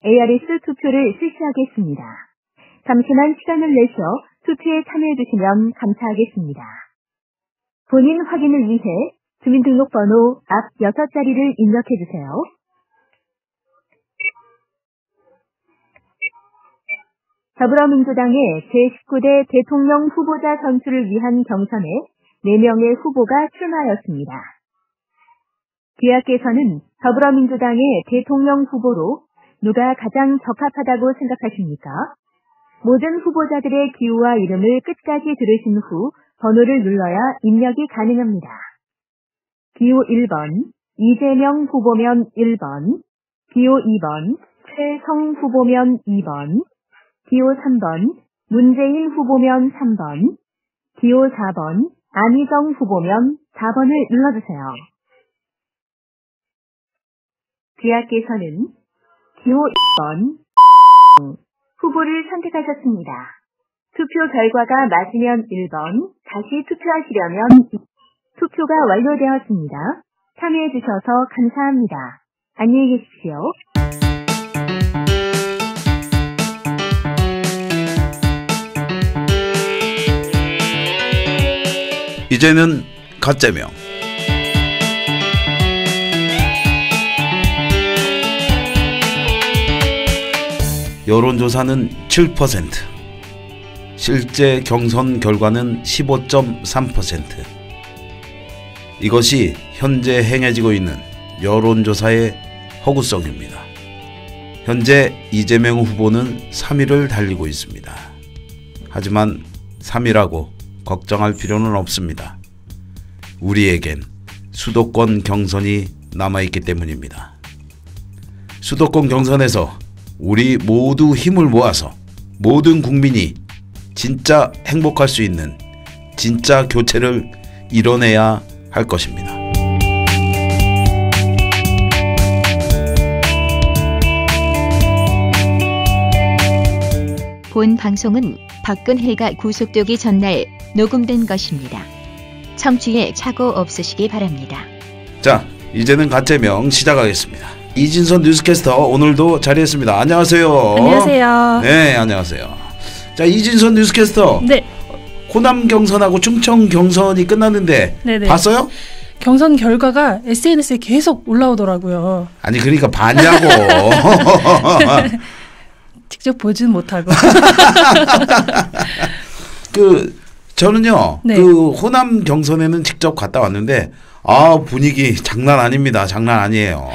ARS 투표를 실시하겠습니다. 잠시만 시간을 내셔 투표에 참여해주시면 감사하겠습니다. 본인 확인을 위해 주민등록번호 앞 6자리를 입력해주세요. 더불어민주당의 제19대 대통령 후보자 선출을 위한 경선에 4명의 후보가 출마하였습니다. 귀하께서는 더불어민주당의 대통령 후보로 누가 가장 적합하다고 생각하십니까? 모든 후보자들의 기호와 이름을 끝까지 들으신 후 번호를 눌러야 입력이 가능합니다. 기호 1번, 이재명 후보면 1번, 기호 2번, 최성 후보면 2번, 기호 3번, 문재인 후보면 3번, 기호 4번, 안희정 후보면 4번을 눌러주세요. 귀하께서는 기호 1번 후보를 선택하셨습니다. 투표 결과가 맞으면 1번, 다시 투표하시려면 투표가 완료되었습니다. 참여해주셔서 감사합니다. 안녕히 계십시오. 이제는 가짜명. 여론조사는 7%, 실제 경선 결과는 15.3%. 이것이 현재 행해지고 있는 여론조사의 허구성입니다. 현재 이재명 후보는 3위를 달리고 있습니다. 하지만 3위라고 걱정할 필요는 없습니다. 우리에겐 수도권 경선이 남아있기 때문입니다. 수도권 경선에서 우리 모두 힘을 모아서 모든 국민이 진짜 행복할 수 있는 진짜 교체를 이뤄내야 할 것입니다. 본 방송은 박근혜가 구속되기 전날 녹음된 것입니다. 청취에 착오 없으시기 바랍니다. 자, 이제는 가짜명 시작하겠습니다. 이진선 뉴스캐스터 오늘도 자리했습니다. 안녕하세요. 안녕하세요. 네, 안녕하세요. 자, 이진선 뉴스캐스터. 네. 호남 경선하고 충청 경선이 끝났는데 네네. 봤어요? 경선 결과가 SNS에 계속 올라오더라고요. 아니 그러니까 봤냐고. 직접 보진 못하고. 저는요. 네. 호남 경선에는 직접 갔다 왔는데 분위기 장난 아닙니다. 장난 아니에요.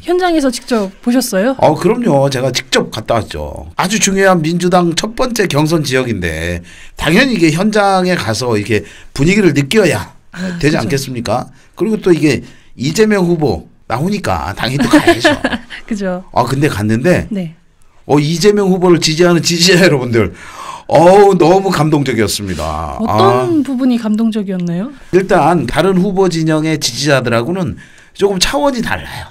현장에서 직접 보셨어요? 그럼요. 제가 직접 갔다 왔죠. 아주 중요한 민주당 첫 번째 경선 지역인데 당연히 이게 현장에 가서 이게 분위기를 느껴야 되지 그죠. 않겠습니까? 그리고 또 이게 이재명 후보 나오니까 당연히 또 가야죠. 그죠. 근데 갔는데 네. 이재명 후보를 지지하는 지지자 여러분들 너무 감동적이었습니다. 어떤 부분이 감동적이었나요? 일단 다른 후보 진영의 지지자들하고는 조금 차원이 달라요.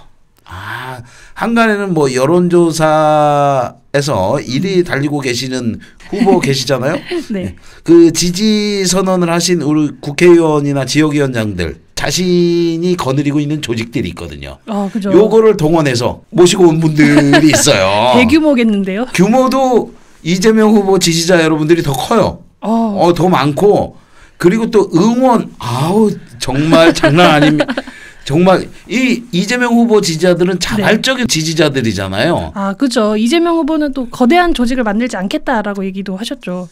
한간에는 뭐 여론조사에서 1위 달리고 계시는 후보 계시잖아요. 네. 그 지지 선언을 하신 우리 국회의원이나 지역위원장들 자신이 거느리고 있는 조직들이 있거든요. 그죠. 요거를 동원해서 모시고 온 분들이 있어요. 대규모겠는데요? 규모도 이재명 후보 지지자 여러분들이 더 커요. 더 많고 그리고 또 응원 정말 장난 아닙니다. 정말 이재명 후보 지지자들은 자발적인 지지자들이잖아요. 그죠. 이재명 후보는 또 거대한 조직을 만들지 않겠다라고 얘기도 하셨죠.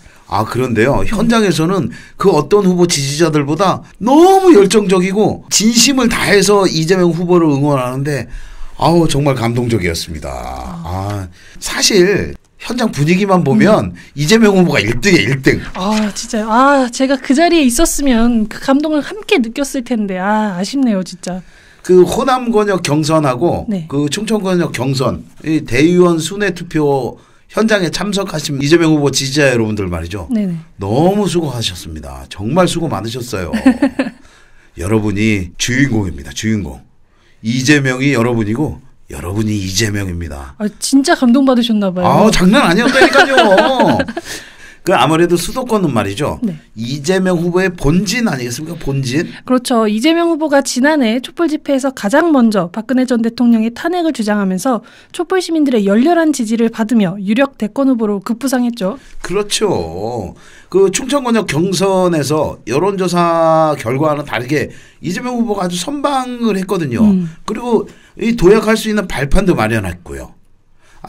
그런데요. 현장에서는 그 어떤 후보 지지자들보다 너무 열정적이고 진심을 다해서 이재명 후보를 응원하는데 정말 감동적이었습니다. 사실 현장 분위기만 보면 이재명 후보가 1등이에요. 1등. 진짜요. 제가 그 자리에 있었으면 그 감동을 함께 느꼈을 텐데 아쉽네요 진짜. 그 호남 권역 경선하고 네. 그 충청 권역 경선 이 대의원 순회 투표 현장에 참석하신 이재명 후보 지지자 여러분들 말이죠. 네네. 너무 수고하셨습니다. 정말 수고 많으셨어요. 여러분이 주인공입니다. 주인공. 이재명이 여러분이고 여러분이 이재명입니다. 진짜 감동받으셨나 봐요. 장난 아니었다니까요. 그 아무래도 수도권은 말이죠. 네. 이재명 후보의 본진 아니겠습니까? 본진. 그렇죠. 이재명 후보가 지난해 촛불 집회에서 가장 먼저 박근혜 전 대통령의 탄핵을 주장하면서 촛불 시민들의 열렬한 지지를 받으며 유력 대권 후보로 급부상했죠. 그렇죠. 그 충청권역 경선에서 여론조사 결과와는 다르게 이재명 후보가 아주 선방을 했거든요. 그리고 이 도약할 수 있는 발판도 마련했고요.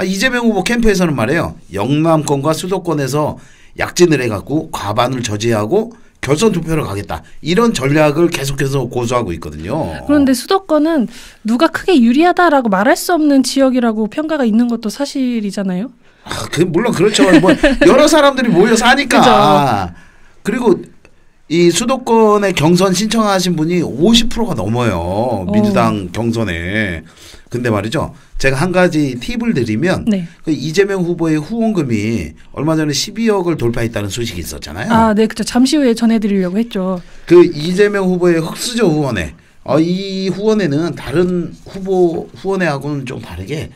이재명 후보 캠프에서는 말이에요. 영남권과 수도권에서 약진을 해갖고 과반을 저지하고 결선 투표를 가겠다. 이런 전략을 계속해서 고수하고 있거든요. 그런데 수도권은 누가 크게 유리하다라고 말할 수 없는 지역이라고 평가가 있는 것도 사실이잖아요. 물론 그렇죠. 뭐 여러 사람들이 모여 사니까. 그리고 이 수도권에 경선 신청하신 분이 50%가 넘어요. 민주당 경선에. 근데 말이죠. 제가 한 가지 팁을 드리면 네. 그 이재명 후보의 후원금이 얼마 전에 12억을 돌파했다는 소식이 있었잖아요. 아, 네, 그렇죠. 잠시 후에 전해드리려고 했죠. 그 이재명 후보의 흑수저 후원회. 이 후원회는 다른 후보 후원회하고는 좀 다르게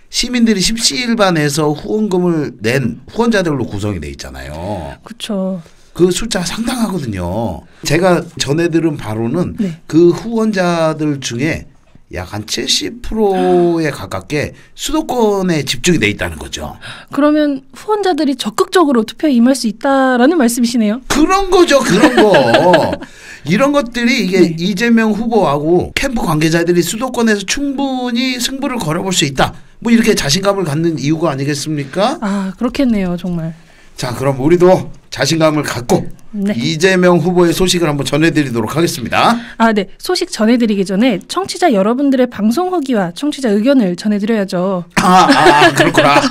시민들이 십시일반해서 후원금을 낸 후원자들로 구성이 돼 있잖아요. 그렇죠. 그 숫자가 상당하거든요. 제가 전해들은 바로는 네. 그 후원자들 중에 약 한 70%에 가깝게 수도권에 집중이 돼 있다는 거죠. 그러면 후원자들이 적극적으로 투표에 임할 수 있다라는 말씀이시네요. 그런 거죠. 그런 거. 이런 것들이 이게 네. 이재명 후보하고 캠프 관계자들이 수도권에서 충분히 승부를 걸어볼 수 있다. 뭐 이렇게 자신감을 갖는 이유가 아니겠습니까? 아, 그렇겠네요. 정말. 자, 그럼 우리도 자신감을 갖고 네. 이재명 후보의 소식을 한번 전해드리도록 하겠습니다. 아, 네. 소식 전해드리기 전에 청취자 여러분들의 방송 후기와 청취자 의견을 전해드려야죠. 그렇구나.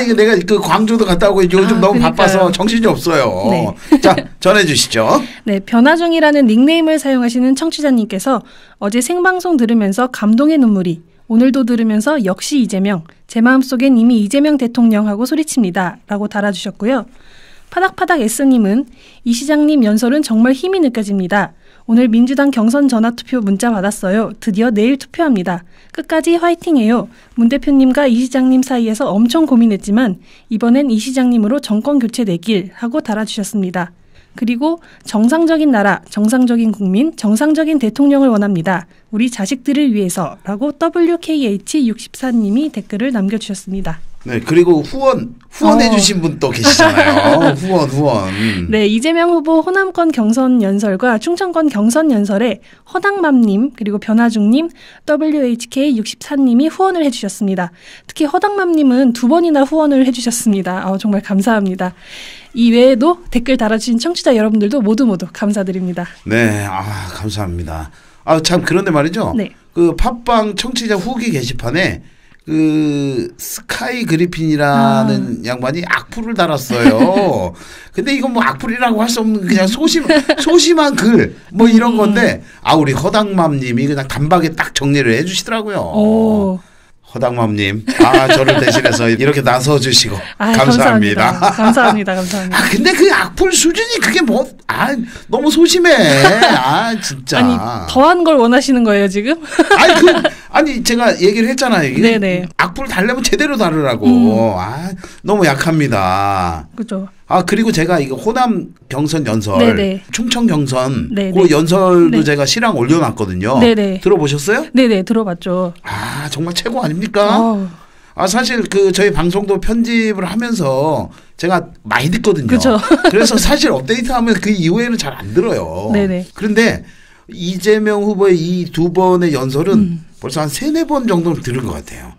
이게 내가 그 광주도 갔다 오고 요즘 너무 그러니까요. 바빠서 정신이 없어요. 네. 자, 전해주시죠. 네, 변화중이라는 닉네임을 사용하시는 청취자님께서 어제 생방송 들으면서 감동의 눈물이, 오늘도 들으면서 역시 이재명, 제 마음속엔 이미 이재명 대통령 하고 소리칩니다. 라고 달아주셨고요. 파닥파닥 S님은 이 시장님 연설은 정말 힘이 느껴집니다. 오늘 민주당 경선 전화투표 문자 받았어요. 드디어 내일 투표합니다. 끝까지 화이팅해요. 문 대표님과 이 시장님 사이에서 엄청 고민했지만 이번엔 이 시장님으로 정권 교체 되길 하고 달아주셨습니다. 그리고 정상적인 나라, 정상적인 국민, 정상적인 대통령을 원합니다. 우리 자식들을 위해서 라고 WKH64님이 댓글을 남겨주셨습니다. 네, 그리고 후원해주신 분 또 계시잖아요. 후원. 네, 이재명 후보 호남권 경선 연설과 충청권 경선 연설에 허당맘님, 그리고 변화중님, WHK64님이 후원을 해주셨습니다. 특히 허당맘님은 2번이나 후원을 해주셨습니다. 정말 감사합니다. 이 외에도 댓글 달아주신 청취자 여러분들도 모두 감사드립니다. 네, 감사합니다. 참, 그런데 말이죠. 네. 그 팟빵 청취자 후기 게시판에 그 스카이 그리핀이라는 양반이 악플을 달았어요. 근데 이건 뭐 악플이라고 할 수 없는 그냥 소심한 글 뭐 이런 건데 우리 허당맘님이 그냥 단박에 딱 정리를 해주시더라고요. 허당맘님, 저를 대신해서 이렇게 나서주시고 감사합니다. 감사합니다. 근데 그 악플 수준이 그게 뭐, 너무 소심해. 진짜. 아니, 더한 걸 원하시는 거예요, 지금? 제가 얘기를 했잖아요. 네네. 악플 달려면 제대로 다르라고. 너무 약합니다. 그죠. 그리고 제가 이거 호남 경선 연설, 네네. 충청 경선, 네네. 그 연설도 네. 제가 실황 올려놨거든요. 네네. 들어보셨어요? 네네, 들어봤죠. 정말 최고 아닙니까? 사실 저희 방송도 편집을 하면서 제가 많이 듣거든요. 그쵸. 그래서 사실 업데이트하면 그 이후에는 잘 안 들어요. 네네. 그런데 이재명 후보의 이 2번의 연설은 벌써 한 3-4번 정도는 들은 것 같아요.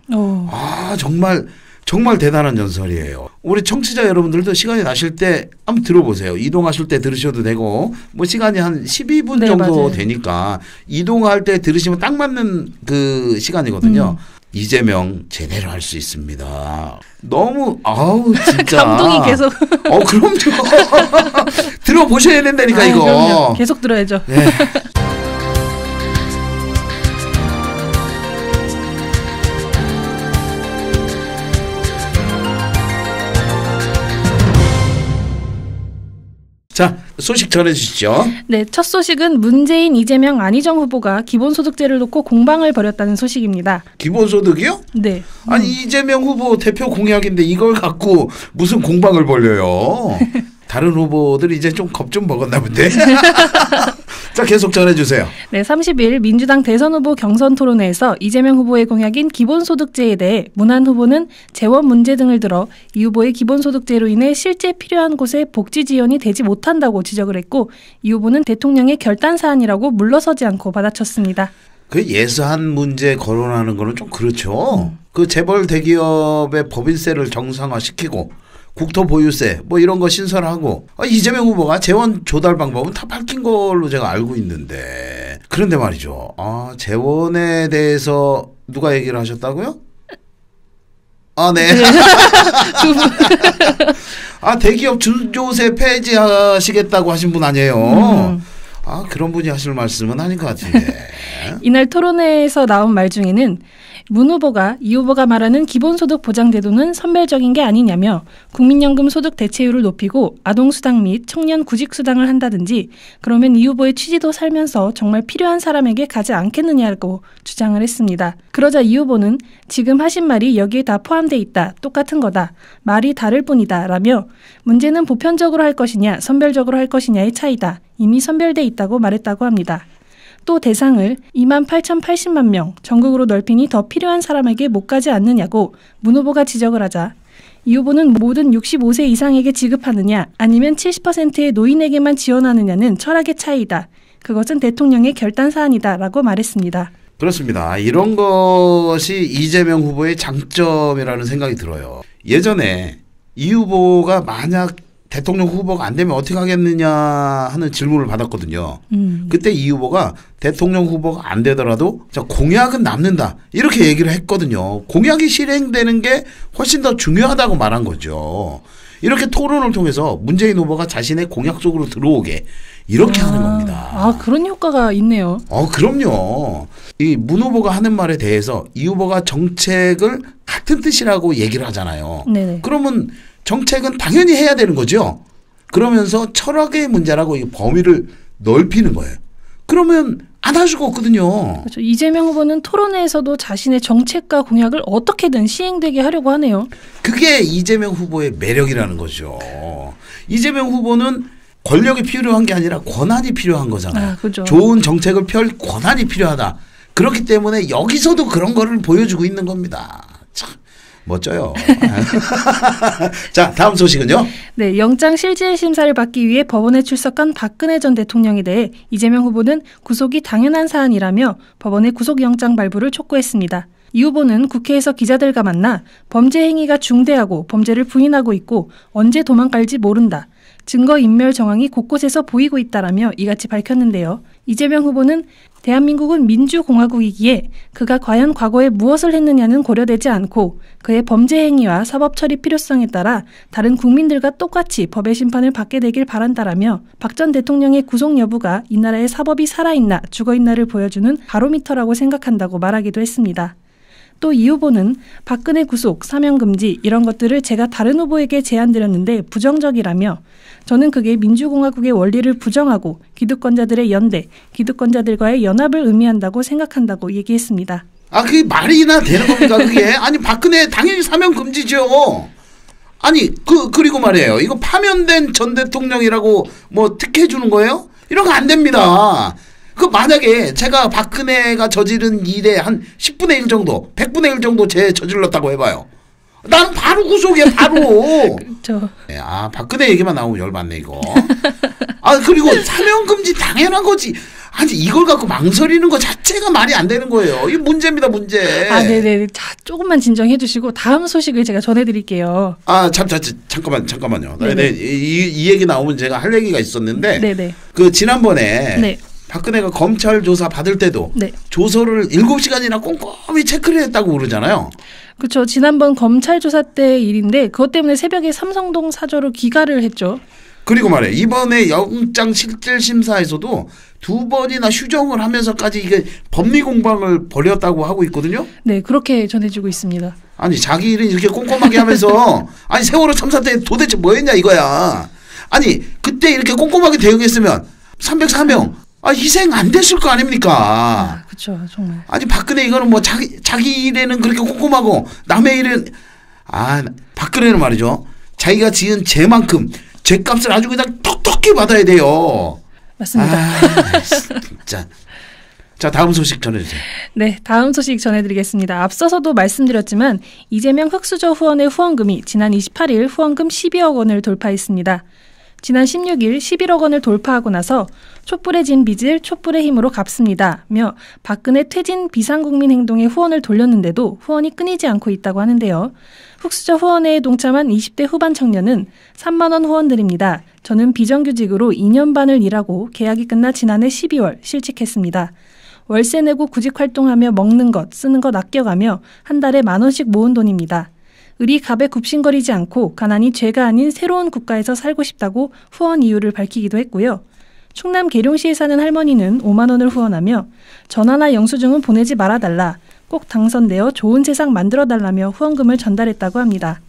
정말 대단한 연설이에요. 우리 청취자 여러분들도 시간이 나실 때 한번 들어보세요. 이동하실 때 들으셔도 되고 뭐 시간이 한 12분 네, 정도 맞아요. 되니까 이동할 때 들으시면 딱 맞는 그 시간이거든요. 이재명 제대로 할 수 있습니다. 너무 진짜 감동이 계속. 그럼요. 들어보셔야 된다니까 이거. 그럼요. 계속 들어야죠. 네. 자, 소식 전해주시죠. 네, 첫 소식은 문재인, 이재명, 안희정 후보가 기본소득제를 놓고 공방을 벌였다는 소식입니다. 기본소득이요? 네. 아니 이재명 후보 대표 공약인데 이걸 갖고 무슨 공방을 벌려요. 다른 후보들이 이제 좀 겁 좀 먹었나 본데. 자, 계속 전해주세요. 네, 30일 민주당 대선 후보 경선 토론회에서 이재명 후보의 공약인 기본소득제에 대해 문한 후보는 재원 문제 등을 들어 이 후보의 기본소득제로 인해 실제 필요한 곳에 복지 지원이 되지 못한다고 지적을 했고, 이 후보는 대통령의 결단 사안이라고 물러서지 않고 받아쳤습니다. 그 예산 문제 거론하는 거는 좀 그렇죠. 그 재벌 대기업의 법인세를 정상화시키고 국토 보유세 뭐 이런 거 신설하고, 이재명 후보가 재원 조달 방법은 다 밝힌 걸로 제가 알고 있는데, 그런데 말이죠. 재원에 대해서 누가 얘기를 하셨다고요? 네. 대기업 준조세 폐지하시겠다고 하신 분 아니에요. 그런 분이 하실 말씀은 아닌 것 같은데. 이날 토론회에서 나온 말 중에는 문 후보가 이 후보가 말하는 기본소득 보장제도는 선별적인 게 아니냐며 국민연금 소득 대체율을 높이고 아동수당 및 청년 구직수당을 한다든지 그러면 이 후보의 취지도 살면서 정말 필요한 사람에게 가지 않겠느냐고 주장을 했습니다. 그러자 이 후보는 지금 하신 말이 여기에 다 포함돼 있다. 똑같은 거다. 말이 다를 뿐이다. 라며 문제는 보편적으로 할 것이냐 선별적으로 할 것이냐의 차이다. 이미 선별돼 있다고 말했다고 합니다. 또 대상을 28,080만 명 전국으로 넓히니 더 필요한 사람에게 못 가지 않느냐고 문 후보가 지적을 하자, 이 후보는 모든 65세 이상에게 지급하느냐 아니면 70%의 노인에게만 지원하느냐는 철학의 차이다. 그것은 대통령의 결단 사안이다. 라고 말했습니다. 그렇습니다. 이런 것이 이재명 후보의 장점이라는 생각이 들어요. 예전에 이 후보가 만약 대통령 후보가 안 되면 어떻게 하겠느냐 하는 질문을 받았거든요. 그때 이 후보가 대통령 후보가 안 되더라도 공약은 남는다 이렇게 얘기를 했거든요. 공약이 실행되는 게 훨씬 더 중요하다고 말한 거죠. 이렇게 토론을 통해서 문재인 후보가 자신의 공약 속으로 들어오게 이렇게 하는 겁니다. 그런 효과가 있네요. 그럼요. 이 문 후보가 하는 말에 대해서 이 후보가 정책을 같은 뜻이라고 얘기를 하잖아요. 네네. 그러면 정책은 당연히 해야 되는 거죠. 그러면서 철학의 문제라고 이 범위를 넓히는 거예요. 그러면 안 할 수가 없거든요. 그렇죠. 이재명 후보는 토론회에서도 자신의 정책과 공약을 어떻게든 시행되게 하려고 하네요. 그게 이재명 후보의 매력이라는 거죠. 이재명 후보는 권력이 필요한 게 아니라 권한이 필요한 거잖아요. 그렇죠. 좋은 정책을 펼 권한이 필요하다. 그렇기 때문에 여기서도 그런 거를 보여주고 있는 겁니다. 참 멋져요. 자, 다음 소식은요. 네, 영장 실질 심사를 받기 위해 법원에 출석한 박근혜 전 대통령에 대해 이재명 후보는 구속이 당연한 사안이라며 법원의 구속영장 발부를 촉구했습니다. 이 후보는 국회에서 기자들과 만나 범죄 행위가 중대하고 범죄를 부인하고 있고 언제 도망갈지 모른다. 증거인멸 정황이 곳곳에서 보이고 있다라며 이같이 밝혔는데요. 이재명 후보는 대한민국은 민주공화국이기에 그가 과연 과거에 무엇을 했느냐는 고려되지 않고 그의 범죄 행위와 사법 처리 필요성에 따라 다른 국민들과 똑같이 법의 심판을 받게 되길 바란다라며 박 전 대통령의 구속 여부가 이 나라의 사법이 살아있나 죽어있나를 보여주는 바로미터라고 생각한다고 말하기도 했습니다. 또 이 후보는 박근혜 구속, 사면금지 이런 것들을 제가 다른 후보에게 제안드렸는데 부정적이라며 저는 그게 민주공화국의 원리를 부정하고 기득권자들의 연대, 기득권자들과의 연합을 의미한다고 생각한다고 얘기했습니다. 그게 말이나 되는 겁니까 그게? 아니 박근혜 당연히 사면금지죠. 아니 그리고 말이에요. 이거 파면된 전 대통령이라고 뭐 특혜 주는 거예요? 이런 거 안 됩니다. 만약에 제가 박근혜가 저지른 일에 한 10분의 1 정도, 100분의 1 정도 저질렀다고 해봐요. 나는 바로 구속이야, 바로. 그렇죠. 박근혜 얘기만 나오면 열받네, 이거. 그리고 사면금지 당연한 거지. 아니, 이걸 갖고 망설이는 거 자체가 말이 안 되는 거예요. 이게 문제입니다, 문제. 네네. 자, 조금만 진정해 주시고 다음 소식을 제가 전해드릴게요. 잠깐만요. 네네. 이 얘기 나오면 제가 할 얘기가 있었는데. 네네. 지난번에. 네. 박근혜가 검찰 조사 받을 때도 네. 조서를 7시간이나 꼼꼼히 체크를 했다고 그러잖아요. 그렇죠. 지난번 검찰 조사 때 일인데 그것 때문에 새벽에 삼성동 사저로 귀가를 했죠. 그리고 말이에요. 이번에 영장 실질심사에서도 2번이나 휴정을 하면서까지 이게 법리 공방을 벌였다고 하고 있거든요. 네, 그렇게 전해지고 있습니다. 아니 자기 일은 이렇게 꼼꼼하게 하면서 아니 세월호 참사 때 도대체 뭐 했냐 이거야. 아니 그때 이렇게 꼼꼼하게 대응했으면 304명 희생 안 됐을 거 아닙니까? 그렇죠, 정말. 아니 박근혜 이거는 뭐 자기 일에는 그렇게 꼼꼼하고 남의 일은 박근혜는 말이죠. 자기가 지은 죄만큼 죄값을 아주 그냥 톡톡히 받아야 돼요. 맞습니다. 진짜. 자, 다음 소식 전해주세요. 네, 다음 소식 전해드리겠습니다. 앞서서도 말씀드렸지만 이재명 흑수저 후원의 후원금이 지난 28일 후원금 12억 원을 돌파했습니다. 지난 16일 11억 원을 돌파하고 나서 촛불에 진 빚을 촛불의 힘으로 갚습니다며 박근혜 퇴진 비상국민 행동에 후원을 돌렸는데도 후원이 끊이지 않고 있다고 하는데요. 흑수저 후원회에 동참한 20대 후반 청년은 3만 원 후원 드립니다. 저는 비정규직으로 2년 반을 일하고 계약이 끝나 지난해 12월 실직했습니다. 월세 내고 구직 활동하며 먹는 것, 쓰는 것 아껴가며 한 달에 10,000원씩 모은 돈입니다. 을이 갑에 굽신거리지 않고 가난이 죄가 아닌 새로운 국가에서 살고 싶다고 후원 이유를 밝히기도 했고요. 충남 계룡시에 사는 할머니는 5만 원을 후원하며 전화나 영수증은 보내지 말아달라, 꼭 당선되어 좋은 세상 만들어달라며 후원금을 전달했다고 합니다.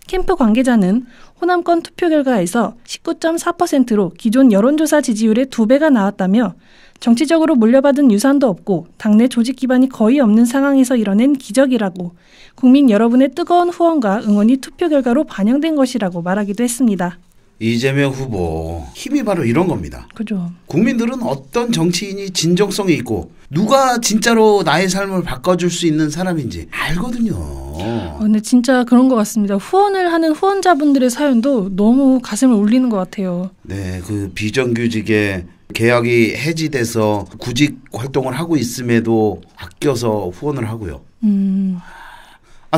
캠프 관계자는 호남권 투표 결과에서 19.4%로 기존 여론조사 지지율의 2배가 나왔다며 정치적으로 물려받은 유산도 없고 당내 조직 기반이 거의 없는 상황에서 이뤄낸 기적이라고 국민 여러분의 뜨거운 후원과 응원이 투표 결과로 반영된 것이라고 말하기도 했습니다. 이재명 후보 힘이 바로 이런 겁니다. 그죠. 국민들은 어떤 정치인이 진정성이 있고 누가 진짜로 나의 삶을 바꿔줄 수 있는 사람인지 알거든요. 근데 진짜 그런 것 같습니다. 후원을 하는 후원자분들의 사연도 너무 가슴을 울리는 것 같아요. 네, 그 비정규직에 계약이 해지돼서 구직 활동을 하고 있음에도 아껴서 후원을 하고요.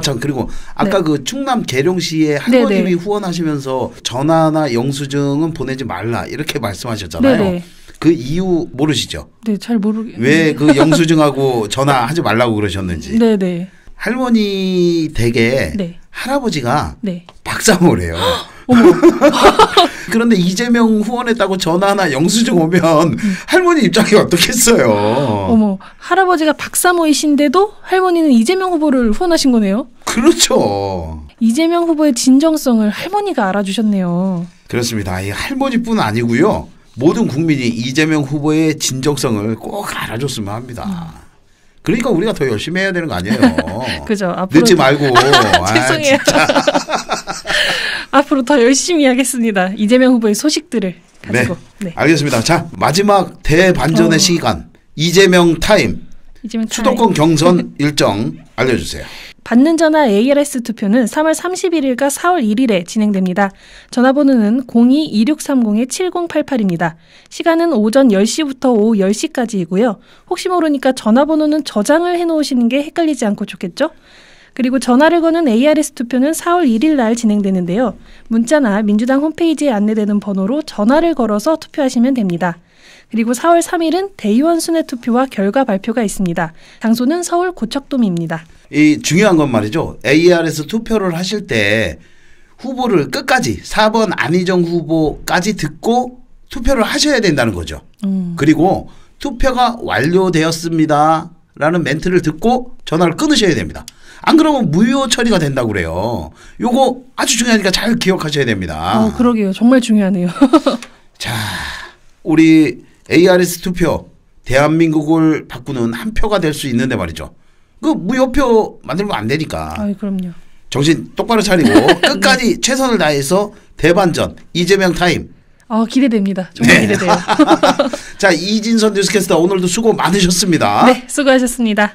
참 그리고 아까 그 충남 계룡시의 할머님이 후원하시면서 전화나 영수증은 보내지 말라 이렇게 말씀하셨잖아요. 네네. 그 이유 모르시죠? 네, 잘 모르겠어요. 왜 그 영수증하고 전화하지 말라고 그러셨는지. 네네. 할머니 댁에 할아버지가 박사모래요. 그런데 이재명 후원했다고 전화나 영수증 오면 할머니 입장이 어떻겠어요? 어머, 할아버지가 박사모이신데도 할머니는 이재명 후보를 후원하신 거네요? 그렇죠. 이재명 후보의 진정성을 할머니가 알아주셨네요. 그렇습니다. 이 할머니뿐 아니고요. 모든 국민이 이재명 후보의 진정성을 꼭 알아줬으면 합니다. 그러니까 우리가 더 열심히 해야 되는 거 아니에요? 그죠. 앞으로 늦지 말고. 죄송해요. 앞으로 더 열심히 하겠습니다. 이재명 후보의 소식들을 가지고. 네. 알겠습니다. 자, 마지막 대반전의 시간. 이재명 타임. 수도권 경선 일정 알려주세요. 받는 전화 ARS 투표는 3월 31일과 4월 1일에 진행됩니다. 전화번호는 02-2630-7088입니다. 시간은 오전 10시부터 오후 10시까지이고요. 혹시 모르니까 전화번호는 저장을 해놓으시는 게 헷갈리지 않고 좋겠죠? 그리고 전화를 거는 ARS 투표는 4월 1일 날 진행되는데요. 문자나 민주당 홈페이지에 안내되는 번호로 전화를 걸어서 투표하시면 됩니다. 그리고 4월 3일은 대의원 순회 투표와 결과 발표가 있습니다. 장소는 서울 고척돔입니다. 이 중요한 건 말이죠. ARS 투표를 하실 때 후보를 끝까지 4번 안희정 후보까지 듣고 투표를 하셔야 된다는 거죠. 그리고 투표가 완료되었습니다 라는 멘트를 듣고 전화를 끊으셔야 됩니다. 안 그러면 무효 처리가 된다고 그래요. 요거 아주 중요하니까 잘 기억하셔야 됩니다. 그러게요. 정말 중요하네요. 자, 우리 ARS 투표 대한민국을 바꾸는 한 표가 될 수 있는데 말이죠. 그 무효표 만들면 안 되니까. 그럼요. 정신 똑바로 차리고 끝까지 최선을 다해서 대반전 이재명 타임. 기대됩니다. 정말 기대돼요. 자, 이진선 뉴스캐스터 오늘도 수고 많으셨습니다. 네, 수고하셨습니다.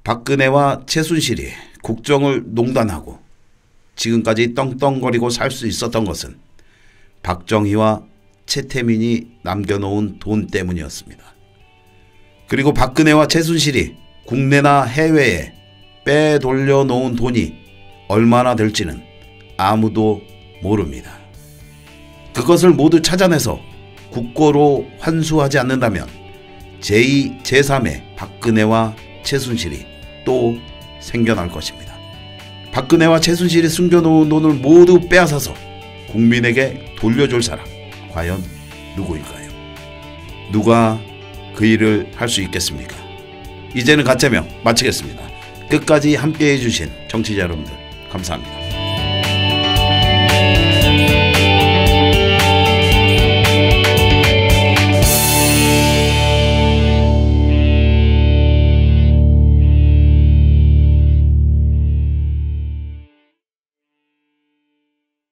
박근혜와 최순실이 국정을 농단하고 지금까지 떵떵거리고 살 수 있었던 것은 박정희와 최태민이 남겨놓은 돈 때문이었습니다. 그리고 박근혜와 최순실이 국내나 해외에 빼돌려 놓은 돈이 얼마나 될지는 아무도 모릅니다. 그것을 모두 찾아내서 국고로 환수하지 않는다면 제2, 제3의 박근혜와 최순실이 또 생겨날 것입니다. 박근혜와 최순실이 숨겨놓은 돈을 모두 빼앗아서 국민에게 돌려줄 사람 과연 누구일까요? 누가 그 일을 할 수 있겠습니까? 이제는 가짜명 마치겠습니다. 끝까지 함께해 주신 청취자 여러분들 감사합니다.